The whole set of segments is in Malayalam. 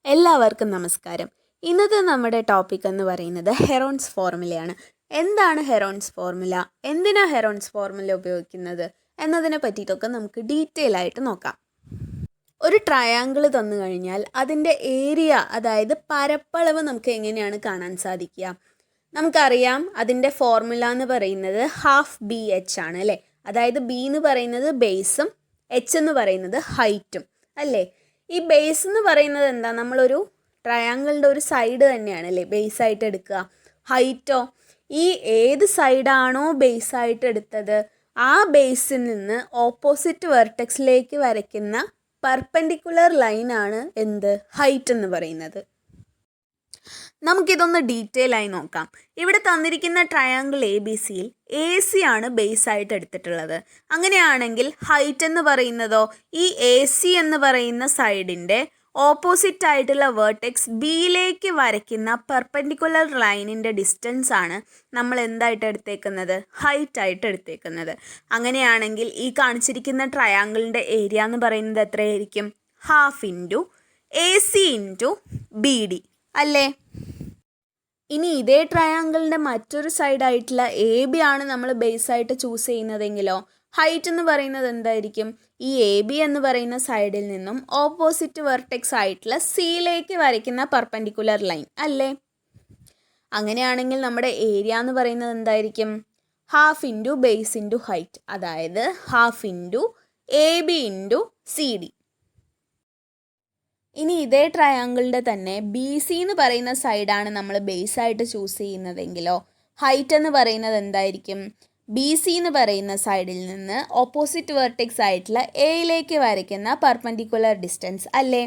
എല്ലാവർക്കും നമസ്കാരം. ഇന്നത്തെ നമ്മുടെ ടോപ്പിക് എന്ന് പറയുന്നത് ഹെറോൺസ് ഫോർമുലയാണ്. എന്താണ് ഹെറോൺസ് ഫോർമുല, എന്തിനാ ഹെറോൺസ് ഫോർമുല ഉപയോഗിക്കുന്നത് എന്നതിനെ പറ്റിയിട്ടൊക്കെ നമുക്ക് ഡീറ്റെയിൽ ആയിട്ട് നോക്കാം. ഒരു ട്രയാങ്കിൾ തന്നു കഴിഞ്ഞാൽ അതിൻ്റെ ഏരിയ, അതായത് പരപ്പളവ് നമുക്ക് എങ്ങനെയാണ് കാണാൻ സാധിക്കുക? നമുക്കറിയാം അതിൻ്റെ ഫോർമുല എന്ന് പറയുന്നത് ഹാഫ് ബി എച്ച് ആണ് അല്ലേ. അതായത് ബി എന്ന് പറയുന്നത് ബേസും എച്ച് എന്ന് പറയുന്നത് ഹൈറ്റും അല്ലേ. ഈ ബേസ് എന്ന് പറയുന്നത് എന്താ, നമ്മളൊരു ട്രയാങ്കിളിൻ്റെ ഒരു സൈഡ് തന്നെയാണ് അല്ലേ ബേസായിട്ട് എടുക്കുക. ഹൈറ്റോ, ഈ ഏത് സൈഡാണോ ബേസായിട്ട് എടുത്തത് ആ ബേസിൽ നിന്ന് ഓപ്പോസിറ്റ് വെർട്ടെക്സിലേക്ക് വരയ്ക്കുന്ന പെർപെൻഡിക്കുലർ ലൈനാണ് എന്ത്, ഹൈറ്റ് എന്ന് പറയുന്നത്. നമുക്കിതൊന്ന് ഡീറ്റെയിൽ ആയി നോക്കാം. ഇവിടെ തന്നിരിക്കുന്ന ട്രയാങ്കിൾ എ ബി സിയിൽ എ സി ആണ് ബേസ് ആയിട്ട് എടുത്തിട്ടുള്ളത്. അങ്ങനെയാണെങ്കിൽ ഹൈറ്റ് എന്ന് പറയുന്നതോ, ഈ എ സി എന്ന് പറയുന്ന സൈഡിൻ്റെ ഓപ്പോസിറ്റ് ആയിട്ടുള്ള വേർട്ടെക്സ് ബിയിലേക്ക് വരയ്ക്കുന്ന പെർപെൻഡിക്കുലർ ലൈനിൻ്റെ ഡിസ്റ്റൻസ് ആണ് നമ്മൾ എന്തായിട്ട് എടുത്തേക്കുന്നത്, ഹൈറ്റ് ആയിട്ട് എടുത്തേക്കുന്നത്. അങ്ങനെയാണെങ്കിൽ ഈ കാണിച്ചിരിക്കുന്ന ട്രയാങ്കിളിൻ്റെ ഏരിയ എന്ന് പറയുന്നത് എത്രയായിരിക്കും? Half into A C into B D അല്ലേ. ഇനി ഇതേ ട്രയാങ്കിളിൻ്റെ മറ്റൊരു സൈഡായിട്ടുള്ള എ ബി ആണ് നമ്മൾ ബേസായിട്ട് ചൂസ് ചെയ്യുന്നതെങ്കിലോ ഹൈറ്റ് എന്ന് പറയുന്നത് എന്തായിരിക്കും? ഈ എ ബി എന്ന് പറയുന്ന സൈഡിൽ നിന്നും ഓപ്പോസിറ്റ് വെർട്ടെക്സ് ആയിട്ടുള്ള സിയിലേക്ക് വരയ്ക്കുന്ന പെർപെൻഡിക്കുലർ ലൈൻ അല്ലേ. അങ്ങനെയാണെങ്കിൽ നമ്മുടെ ഏരിയ എന്ന് പറയുന്നത് എന്തായിരിക്കും? Half into base into height, അതായത് half into A B into C D. ഇനി ഇതേ ട്രയാങ്കിളിൻ്റെ തന്നെ ബി സി എന്ന് പറയുന്ന സൈഡാണ് നമ്മൾ ബേസായിട്ട് ചൂസ് ചെയ്യുന്നതെങ്കിലോ ഹൈറ്റ് എന്ന് പറയുന്നത് എന്തായിരിക്കും? ബി സി എന്ന് പറയുന്ന സൈഡിൽ നിന്ന് ഓപ്പോസിറ്റ് വെർട്ടെക്സ് ആയിട്ടുള്ള എയിലേക്ക് വരയ്ക്കുന്ന പെർപെൻഡിക്കുലർ ഡിസ്റ്റൻസ് അല്ലേ,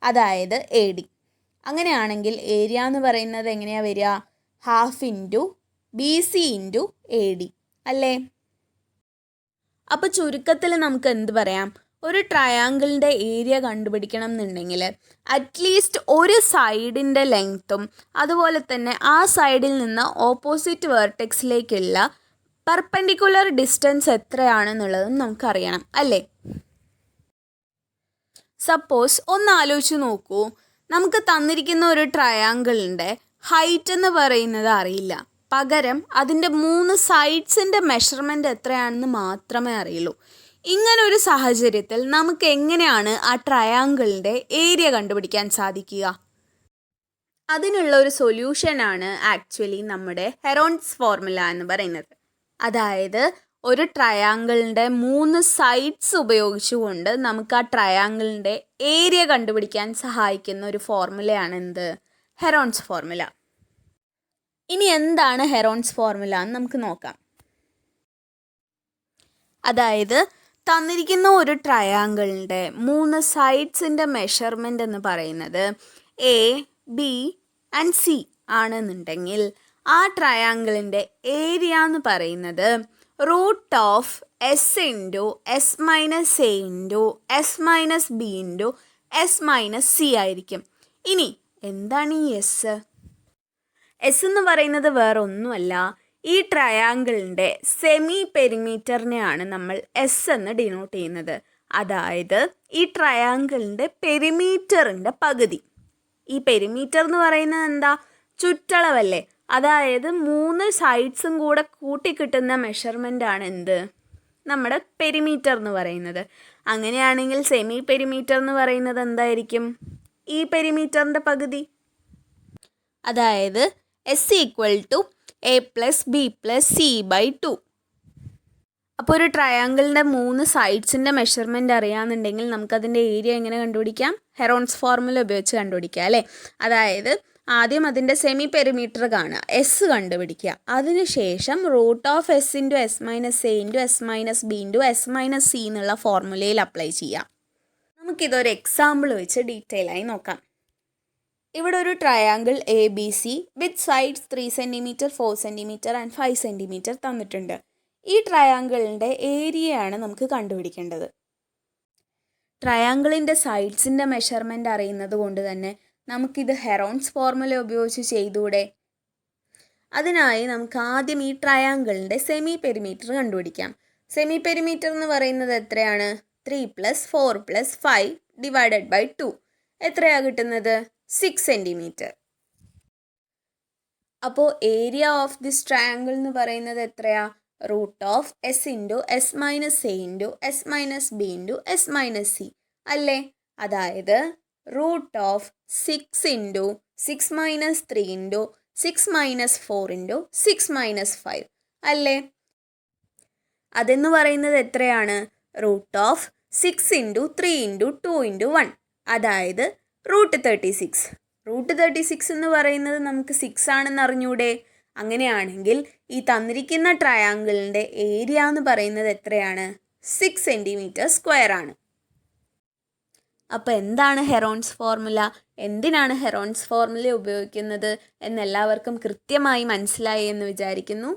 അതായത് എ ഡി. അങ്ങനെയാണെങ്കിൽ ഏരിയ എന്ന് പറയുന്നത് എങ്ങനെയാണ് വരിക? Half into B C into A D അല്ലേ. അപ്പോൾ ചുരുക്കത്തിൽ നമുക്ക് എന്ത് പറയാം? ഒരു ട്രയാങ്കിളിൻ്റെ ഏരിയ കണ്ടുപിടിക്കണം എന്നുണ്ടെങ്കിൽ അറ്റ്ലീസ്റ്റ് ഒരു സൈഡിൻ്റെ ലെങ്ത്തും അതുപോലെ തന്നെ ആ സൈഡിൽ നിന്ന് ഓപ്പോസിറ്റ് വെർട്ടെക്സിലേക്കുള്ള പെർപെൻഡിക്കുലർ ഡിസ്റ്റൻസ് എത്രയാണെന്നുള്ളതും നമുക്കറിയണം അല്ലേ. സപ്പോസ് ഒന്ന് ആലോചിച്ച് നോക്കൂ, നമുക്ക് തന്നിരിക്കുന്ന ഒരു ട്രയാങ്കിളിൻ്റെ ഹൈറ്റ് എന്ന് പറയുന്നത് അറിയില്ല, പകരം അതിൻ്റെ 3 സൈഡ്സിൻ്റെ മെഷർമെൻറ്റ് എത്രയാണെന്ന് മാത്രമേ അറിയുള്ളൂ. ഇങ്ങനൊരു സാഹചര്യത്തിൽ നമുക്ക് എങ്ങനെയാണ് ആ ട്രയാങ്കിളിൻ്റെ ഏരിയ കണ്ടുപിടിക്കാൻ സാധിക്കുക? അതിനുള്ള ഒരു സൊല്യൂഷനാണ് ആക്ച്വലി നമ്മുടെ ഹെറോൺസ് ഫോർമുല എന്ന് പറയുന്നത്. അതായത് ഒരു ട്രയാങ്കിളിൻ്റെ 3 സൈഡ്സ് ഉപയോഗിച്ചുകൊണ്ട് നമുക്ക് ആ ട്രയാങ്കിളിൻ്റെ ഏരിയ കണ്ടുപിടിക്കാൻ സഹായിക്കുന്ന ഒരു ഫോർമുലയാണ് എന്ത്, ഹെറോൺസ് ഫോർമുല. ഇനി എന്താണ് ഹെറോൺസ് ഫോർമുല എന്ന് നമുക്ക് നോക്കാം. അതായത് തന്നിരിക്കുന്ന ഒരു ട്രയാങ്കിളിൻ്റെ 3 സൈഡ്സിൻ്റെ മെഷർമെൻ്റ് എന്ന് പറയുന്നത് എ ബി ആൻഡ് സി ആണെന്നുണ്ടെങ്കിൽ ആ ട്രയാങ്കിളിൻ്റെ ഏരിയ എന്ന് പറയുന്നത് root of S into S minus A into S minus B into S minus C ആയിരിക്കും. ഇനി എന്താണ് ഈ എസ്? എസ് എന്ന് പറയുന്നത് വേറെ ഒന്നുമല്ല, ഈ ട്രയാങ്കിളിൻ്റെ സെമി പെരിമീറ്ററിനെയാണ് നമ്മൾ എസ് എന്ന് ഡിനോട്ട് ചെയ്യുന്നത്. അതായത് ഈ ട്രയാങ്കിളിൻ്റെ പെരിമീറ്ററിൻ്റെ പകുതി. ഈ പെരിമീറ്റർ എന്ന് പറയുന്നത് എന്താ, ചുറ്റളവല്ലേ. അതായത് 3 സൈഡ്സും കൂടെ കൂട്ടിക്കിട്ടുന്ന മെഷർമെൻ്റ് ആണ് എന്ത്, നമ്മുടെ പെരിമീറ്റർ എന്ന് പറയുന്നത്. അങ്ങനെയാണെങ്കിൽ സെമി പെരിമീറ്റർ എന്ന് പറയുന്നത് എന്തായിരിക്കും? ഈ പെരിമീറ്ററിൻ്റെ പകുതി. അതായത് S equal to A plus B plus C by 2. അപ്പോൾ ഒരു ട്രയാങ്കിളിൻ്റെ 3 സൈഡ്സിൻ്റെ മെഷർമെൻറ്റ് അറിയാമെന്നുണ്ടെങ്കിൽ നമുക്കതിൻ്റെ ഏരിയ എങ്ങനെ കണ്ടുപിടിക്കാം? ഹെറോൺസ് ഫോർമുല ഉപയോഗിച്ച് കണ്ടുപിടിക്കുക അല്ലേ. അതായത് ആദ്യം അതിൻ്റെ സെമി പെരിമീറ്റർ കാണുക, എസ് കണ്ടുപിടിക്കുക. അതിനുശേഷം root of S into S minus A into S minus B into S minus C എന്നുള്ള ഫോർമുലയിൽ അപ്ലൈ ചെയ്യാം. നമുക്കിതൊരു എക്സാമ്പിൾ വെച്ച് ഡീറ്റെയിൽ ആയി നോക്കാം. ഇവിടെ ഒരു triangle A B C with sides 3 centimetre 4 centimetre and 5 centimetre തന്നിട്ടുണ്ട്. ഈ ട്രയാങ്കിളിൻ്റെ ഏരിയയാണ് നമുക്ക് കണ്ടുപിടിക്കേണ്ടത്. ട്രയാങ്കിളിൻ്റെ സൈഡ്സിൻ്റെ മെഷർമെൻറ്റ് അറിയുന്നത് കൊണ്ട് തന്നെ നമുക്കിത് ഹെറോൺസ് ഫോർമുല ഉപയോഗിച്ച് ചെയ്തൂടെ? അതിനായി നമുക്ക് ആദ്യം ഈ ട്രയാങ്കിളിൻ്റെ സെമി പെരിമീറ്റർ കണ്ടുപിടിക്കാം. സെമി പെരിമീറ്റർ എന്ന് പറയുന്നത് എത്രയാണ്? 3 + 4 + 5 ÷ 2. എത്രയാണ് കിട്ടുന്നത്? 6 സെൻറ്റിമീറ്റർ. അപ്പോൾ ഏരിയ ഓഫ് ദിസ് ട്രയാങ്കിൾ എന്ന് പറയുന്നത് എത്രയാ? Root of S into S minus A into S minus B into S minus C അല്ലേ? അതായത് root of 6 into 6 minus 3 into 6 minus 4 into 6 minus 5 അല്ലേ? അതെന്ന് പറയുന്നത് എത്രയാണ്? Root of 6 into 3 into 2 into 1 അതായത് റൂട്ട് 36. റൂട്ട് 36 എന്ന് പറയുന്നത് നമുക്ക് 6 ആണെന്ന് അറിഞ്ഞൂടെ? അങ്ങനെയാണെങ്കിൽ ഈ തന്നിരിക്കുന്ന ട്രയാങ്കിളിൻ്റെ ഏരിയ എന്ന് പറയുന്നത് എത്രയാണ്? 6 സെൻറ്റിമീറ്റർ സ്ക്വയർ ആണ്. അപ്പോൾ എന്താണ് ഹെറോൺസ് ഫോർമുല? എന്തിനാണ് ഹെറോൺസ് ഫോർമുല ഉപയോഗിക്കുന്നത് എന്നെല്ലാവർക്കും കൃത്യമായി മനസ്സിലായി എന്ന് വിചാരിക്കുന്നു.